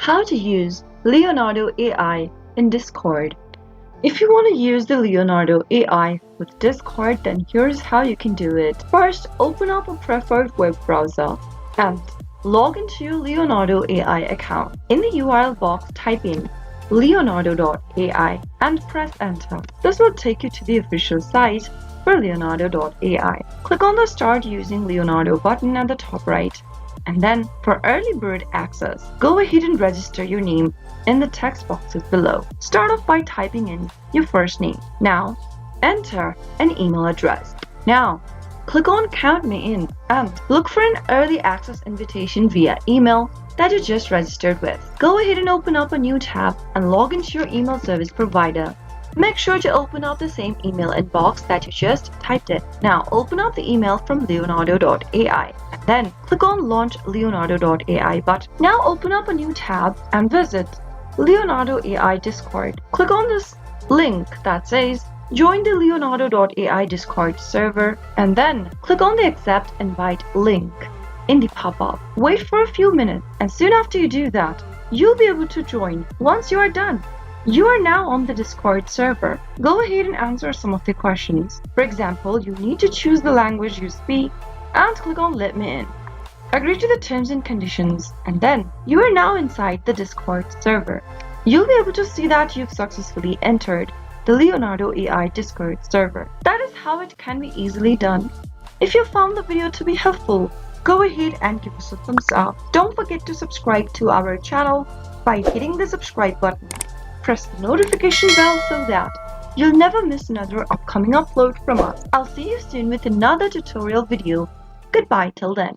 How to use Leonardo AI in Discord. If you want to use the Leonardo AI with Discord, then here's how you can do it. First, open up a preferred web browser and log into your Leonardo AI account. In the URL box, type in leonardo.ai and press enter. This will take you to the official site for leonardo.ai. Click on the Start Using Leonardo button at the top right. And then for early bird access, go ahead and register your name in the text boxes below. Start off by typing in your first name. Now, enter an email address. Now, click on Count Me In and look for an early access invitation via email that you just registered with. Go ahead and open up a new tab and log into your email service provider. Make sure to open up the same email inbox that you just typed in. Now open up the email from leonardo.ai and then click on Launch Leonardo.ai button. Now open up a new tab and visit Leonardo AI Discord. Click on this link that says Join the Leonardo.ai Discord server and then click on the Accept Invite link in the pop-up. Wait for a few minutes and soon after you do that, you'll be able to join. Once you are done, you are now on the Discord server. Go ahead and answer some of the questions. For example, you need to choose the language you speak and click on Let Me In. Agree to the terms and conditions and then you are now inside the Discord server. You'll be able to see that you've successfully entered the Leonardo AI Discord server. That is how it can be easily done. If you found the video to be helpful, go ahead and give us a thumbs up. Don't forget to subscribe to our channel by hitting the subscribe button. Press the notification bell so that you'll never miss another upcoming upload from us. I'll see you soon with another tutorial video. Goodbye till then.